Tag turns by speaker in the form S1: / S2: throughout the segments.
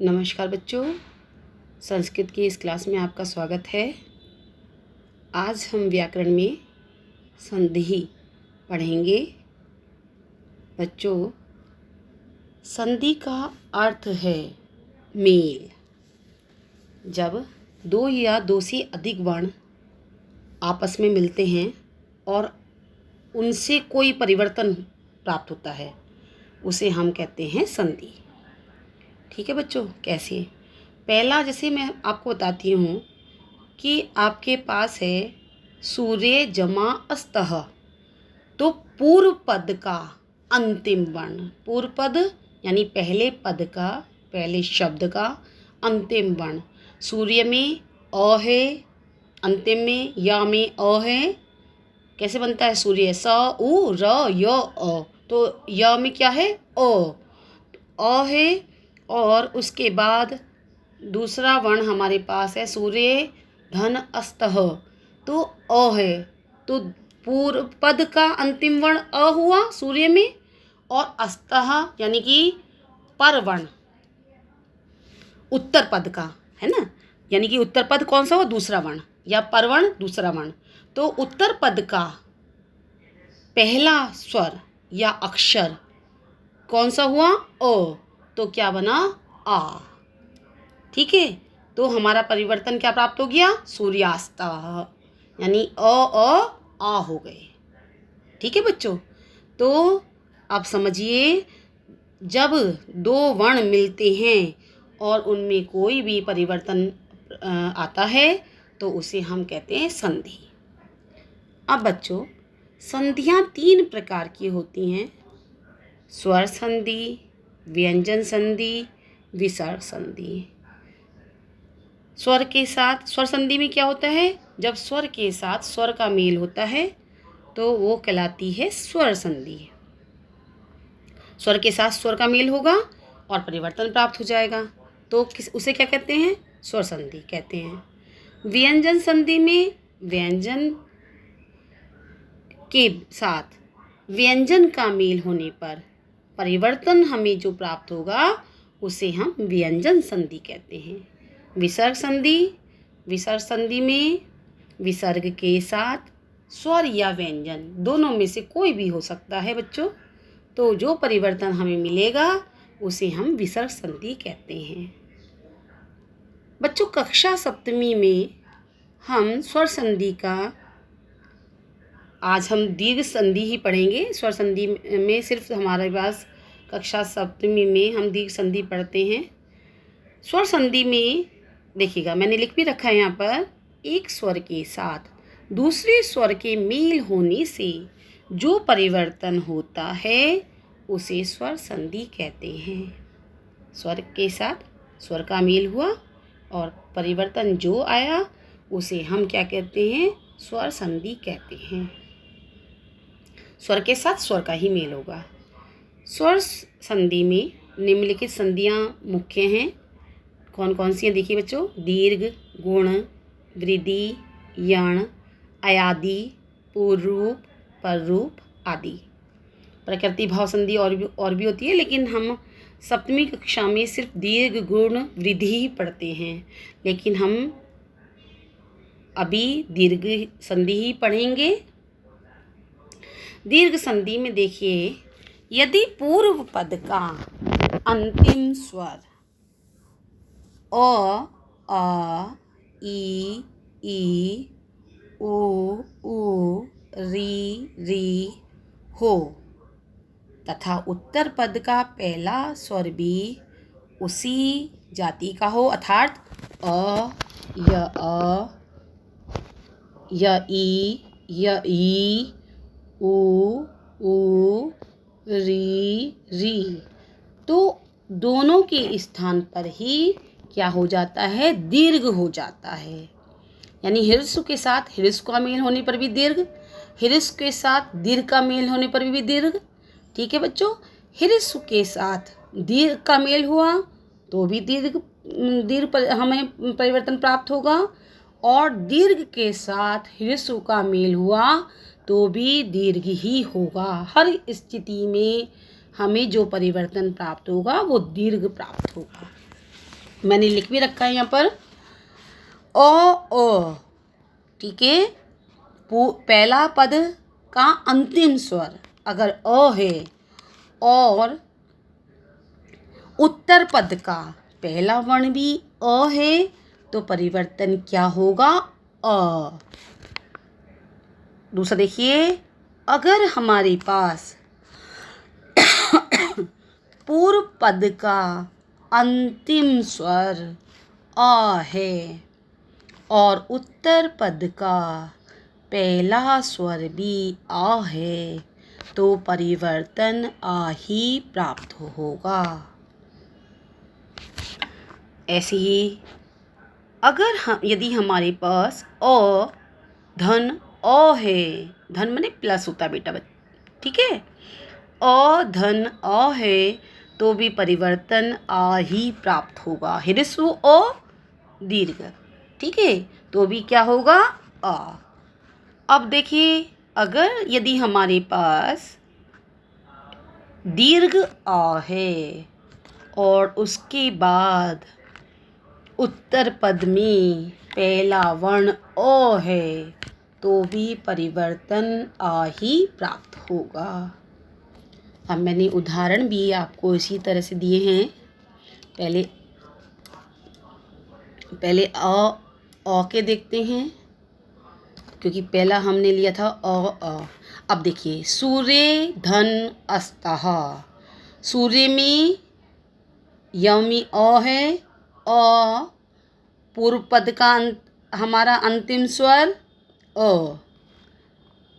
S1: नमस्कार बच्चों, संस्कृत की इस क्लास में आपका स्वागत है। आज हम व्याकरण में संधि पढ़ेंगे। बच्चों, संधि का अर्थ है मेल। जब दो या दो से अधिक वर्ण आपस में मिलते हैं और उनसे कोई परिवर्तन प्राप्त होता है, उसे हम कहते हैं संधि। ठीक है बच्चों, कैसे? पहला जैसे मैं आपको बताती हूँ कि आपके पास है सूर्य जमा अस्तः, तो पूर्व पद का अंतिम वर्ण, पूर्व पद यानी पहले पद का, पहले शब्द का अंतिम वर्ण। सूर्य में अ है, अंतिम में या में अ है। कैसे बनता है सूर्य? स उ र य अ, तो य में क्या है? अ है। और उसके बाद दूसरा वर्ण हमारे पास है सूर्य धन अस्तः, तो अ है। तो पूर्व पद का अंतिम वर्ण अ हुआ सूर्य में, और अस्तः यानी कि परवर्ण उत्तर पद का है ना, यानी कि उत्तर पद कौन सा हुआ? दूसरा वर्ण, या परवर्ण दूसरा वर्ण। तो उत्तर पद का पहला स्वर या अक्षर कौन सा हुआ? अ, तो क्या बना? आ। ठीक है, तो हमारा परिवर्तन क्या प्राप्त हो गया? सूर्यास्त, यानी आ हो गए। ठीक है बच्चों, तो आप समझिए, जब दो वर्ण मिलते हैं और उनमें कोई भी परिवर्तन आता है तो उसे हम कहते हैं संधि। अब बच्चों, संधियाँ तीन प्रकार की होती हैं: स्वर संधि, व्यंजन संधि, विसर्ग संधि। स्वर के साथ, स्वर संधि में क्या होता है? जब स्वर के साथ स्वर का मेल होता है तो वो कहलाती है स्वर संधि। स्वर के साथ स्वर का मेल होगा और परिवर्तन प्राप्त हो जाएगा, तो उसे क्या कहते हैं? स्वर संधि कहते हैं। व्यंजन संधि में व्यंजन के साथ व्यंजन का मेल होने पर परिवर्तन हमें जो प्राप्त होगा उसे हम व्यंजन संधि कहते हैं। विसर्ग संधि, विसर्ग संधि में विसर्ग के साथ स्वर या व्यंजन दोनों में से कोई भी हो सकता है बच्चों, तो जो परिवर्तन हमें मिलेगा उसे हम विसर्ग संधि कहते हैं। बच्चों, कक्षा सप्तमी में हम स्वर संधि का, आज हम दीर्घ संधि ही पढ़ेंगे। स्वर संधि में सिर्फ हमारे पास कक्षा सप्तमी में हम दीर्घ संधि पढ़ते हैं। स्वर संधि में देखिएगा, मैंने लिख भी रखा है यहाँ पर, एक स्वर के साथ दूसरे स्वर के मेल होने से जो परिवर्तन होता है उसे स्वर संधि कहते हैं। स्वर के साथ स्वर का मेल हुआ और परिवर्तन जो आया उसे हम क्या कहते हैं? स्वर संधि कहते हैं। स्वर के साथ स्वर का ही मेल होगा। स्वर संधि में निम्नलिखित संधियाँ मुख्य हैं। कौन कौन सी हैं? देखिए बच्चों, दीर्घ, गुण, वृद्धि, यण, अयादि, पूर्वरूप, पररूप आदि। प्रकृति भाव संधि और भी होती है, लेकिन हम सप्तमी कक्षा में सिर्फ दीर्घ, गुण, वृद्धि ही पढ़ते हैं, लेकिन हम अभी दीर्घ संधि ही पढ़ेंगे। दीर्घ संधि में देखिए, यदि पूर्व पद का अंतिम स्वर अ, आ, ई, उ, री हो तथा उत्तर पद का पहला स्वर भी उसी जाति का हो, अर्थात अ, ई, उ, री, तो दोनों के स्थान पर ही क्या हो जाता है? दीर्घ हो जाता है। यानी ह्रस्व के साथ ह्रस्व का मेल होने पर भी दीर्घ, ह्रस्व के साथ दीर्घ का मेल होने पर भी दीर्घ। ठीक है बच्चों, ह्रस्व के साथ दीर्घ का मेल हुआ तो भी दीर्घ पर हमें परिवर्तन प्राप्त होगा, और दीर्घ के साथ ह्रस्व का मेल हुआ तो भी दीर्घ ही होगा। हर स्थिति में हमें जो परिवर्तन प्राप्त होगा वो दीर्घ प्राप्त होगा। मैंने लिख भी रखा है यहाँ पर ओ। ठीक है, पहला पद का अंतिम स्वर अगर अ है और उत्तर पद का पहला वर्ण भी अ है तो परिवर्तन क्या होगा? अ। दूसरा देखिए, अगर हमारे पास पूर्व पद का अंतिम स्वर अ है और उत्तर पद का पहला स्वर भी आ है तो परिवर्तन आ ही प्राप्त होगा। ऐसे ही अगर यदि हमारे पास अ धन अ है, धन माने प्लस होता है बेटा, ठीक है, अ धन अ है तो भी परिवर्तन आ ही प्राप्त होगा। ह्रस्व अ दीर्घ, ठीक है, तो भी क्या होगा? आ। अब देखिए, अगर यदि हमारे पास दीर्घ आ है और उसके बाद उत्तर पद में पहला वर्ण अ है तो भी परिवर्तन आ ही प्राप्त होगा। अब मैंने उदाहरण भी आपको इसी तरह से दिए हैं। पहले अ के देखते हैं, क्योंकि पहला हमने लिया था अ। अब देखिए, सूर्य धन अस्तः, सूर्य में यमी अ है, अ पूर्व पद का हमारा अंतिम स्वर अ।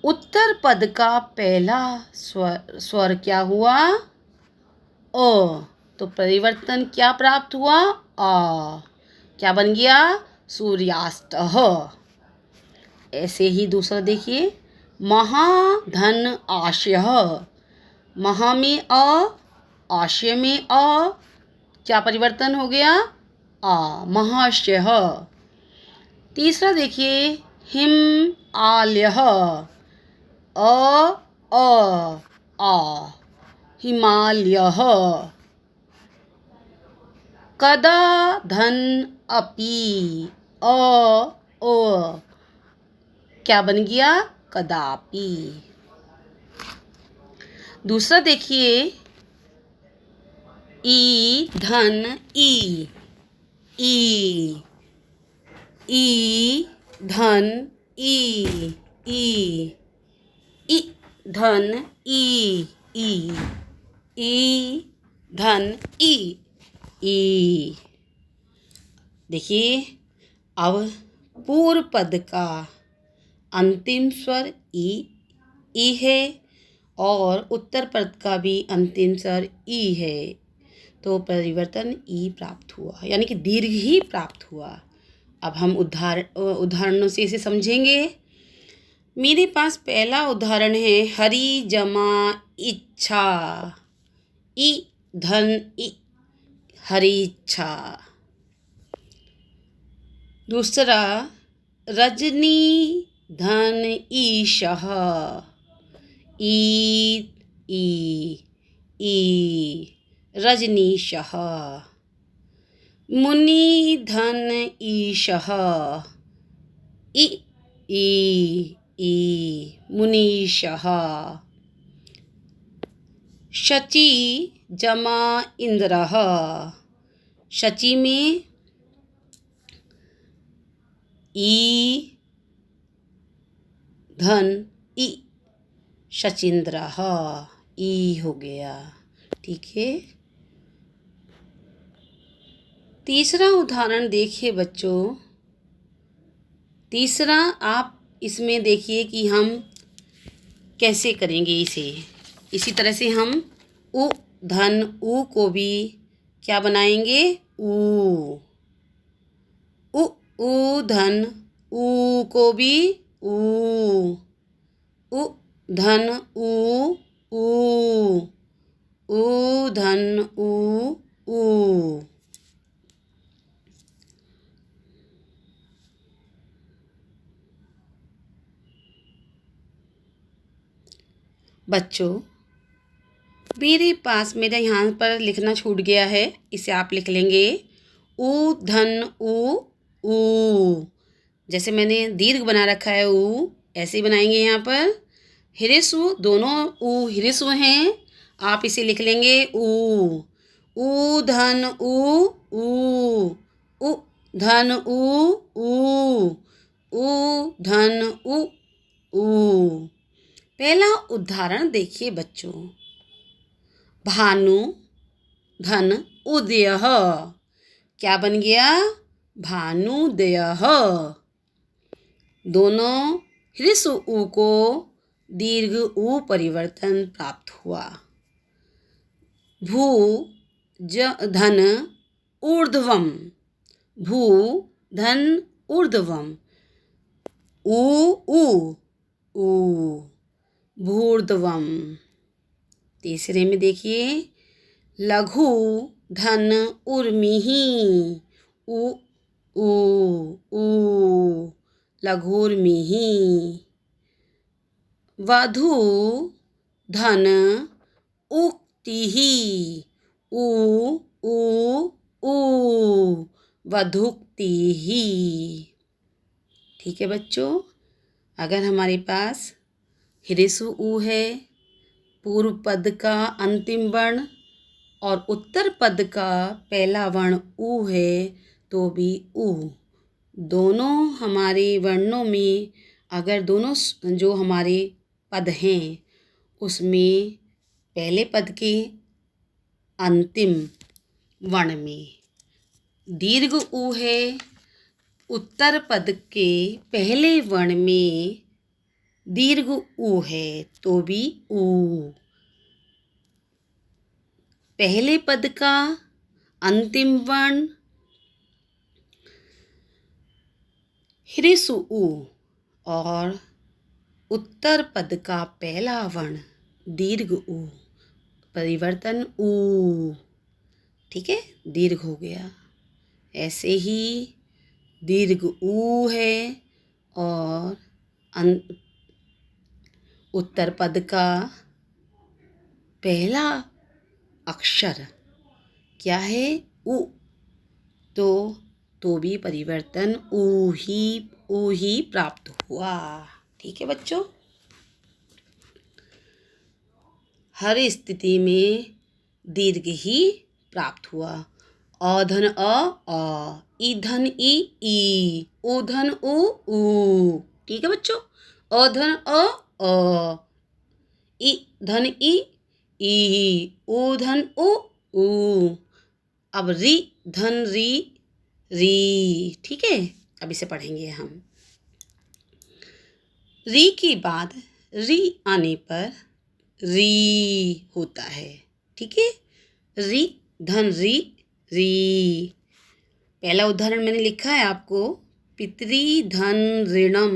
S1: उत्तर पद का पहला स्वर क्या हुआ? अ। तो परिवर्तन क्या प्राप्त हुआ? आ। क्या बन गया? सूर्यास्तः। ऐसे ही दूसरा देखिए, महाधन आशयः, महा में अ, आशय में अ, क्या परिवर्तन हो गया? आ, महाशयः। तीसरा देखिए, हिम आल्यः, अ आ, हिमालयः। कदा धन अपि, अ ओ, क्या बन गया? कदापि। दूसरा देखिए, ई धन ई, ई धन ई, ई धन ई, ई धन ई। देखिए, अब पूर्व पद का अंतिम स्वर ई है और उत्तर पद का भी अंतिम स्वर ई है तो परिवर्तन ई प्राप्त हुआ, यानी कि दीर्घ ही प्राप्त हुआ। अब हम उदाहरणों से इसे समझेंगे। मेरे पास पहला उदाहरण है हरि जमा इच्छा, ई धन ई, हरि इच्छा। दूसरा, रजनी धन ईशः, ई रजनीशः। मुनि धन ईशः, ई मुनीशः। शची जमा इंद्रः, शची में ई धन ई, शचीन्द्रः, ई हो गया, ठीक है। तीसरा उदाहरण देखिए बच्चों। तीसरा आप इसमें देखिए कि हम कैसे करेंगे इसे। इसी तरह से हम उ धन उ को भी क्या बनाएंगे? ऊ धन ऊ को भी ऊ धन ऊ धन ऊ। बच्चों, मेरे पास मेरा यहाँ पर लिखना छूट गया है, इसे आप लिख लेंगे। ऊ धन ऊ। जैसे मैंने दीर्घ बना रखा है ऊ, ऐसे ही बनाएंगे यहाँ पर। हिरिसु, दोनों ऊ हिरिसु हैं, आप इसे लिख लेंगे ऊ धन ऊ धन ऊ धन ऊ। पहला उदाहरण देखिए बच्चों। भानु धन उदयः, क्या बन गया? भानुदयः। दोनों ह्रस्व ऊ को दीर्घ ऊ परिवर्तन प्राप्त हुआ। भू धन ऊर्ध्वम, भू धन ऊर्ध्वम, ऊ भूर्ध्वम। तीसरे में देखिए, लघु धन ऊर्मिः, ऊ लघुर्मिः। वधू धन उक्तिः, ऊ वधुक्तिः। ठीक है बच्चों, अगर हमारे पास ह्रस्व ऊ है, पूर्व पद का अंतिम वर्ण और उत्तर पद का पहला वर्ण ऊ है, तो भी ऊ। दोनों हमारे वर्णों में अगर दोनों जो हमारे पद हैं उसमें पहले पद के अंतिम वर्ण में दीर्घ ऊ है, उत्तर पद के पहले वर्ण में दीर्घ ऊ है, तो भी ऊ। पहले पद का अंतिम वर्ण ह्रस्व ऊ और उत्तर पद का पहला वर्ण दीर्घ ऊ, परिवर्तन ऊ। ठीक है, दीर्घ हो गया। ऐसे ही दीर्घ ऊ है और उत्तर पद का पहला अक्षर क्या है? ऊ, तो भी परिवर्तन ऊ ही प्राप्त हुआ। ठीक है बच्चों, हर स्थिति में दीर्घ ही प्राप्त हुआ। अ धन अ, ई धन ई, ऊ धन ऊ। ठीक है बच्चों, अ धन अ, ई धन ई, ऊ धन ऊ। अब री धन री। ठीक है, अब इसे पढ़ेंगे हम। री के बाद री आने पर री होता है। ठीक है, री धन री। पहला उदाहरण मैंने लिखा है आपको, पितरी धन ऋणम,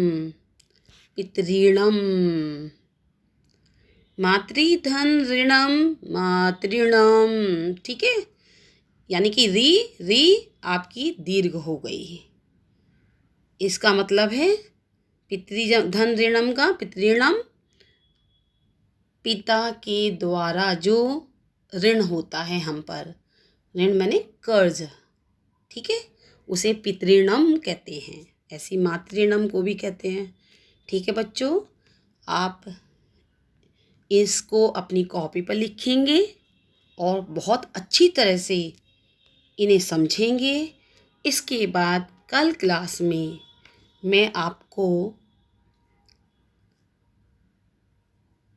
S1: पितृणम। मातृ धन ऋणम, मातृणम। ठीक है, यानी कि री आपकी दीर्घ हो गई। इसका मतलब है पितृ धन ऋणम का पितृणम, पिता के द्वारा जो ऋण होता है हम पर, ऋण माने कर्ज। ठीक है, उसे पितृणम कहते हैं, ऐसी मातृणम को भी कहते हैं। ठीक है बच्चों, आप इसको अपनी कॉपी पर लिखेंगे और बहुत अच्छी तरह से इन्हें समझेंगे। इसके बाद कल क्लास में मैं आपको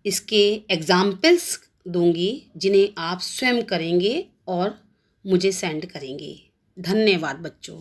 S1: इसके एग्जाम्पल्स दूंगी, जिन्हें आप स्वयं करेंगे और मुझे सेंड करेंगे। धन्यवाद बच्चों।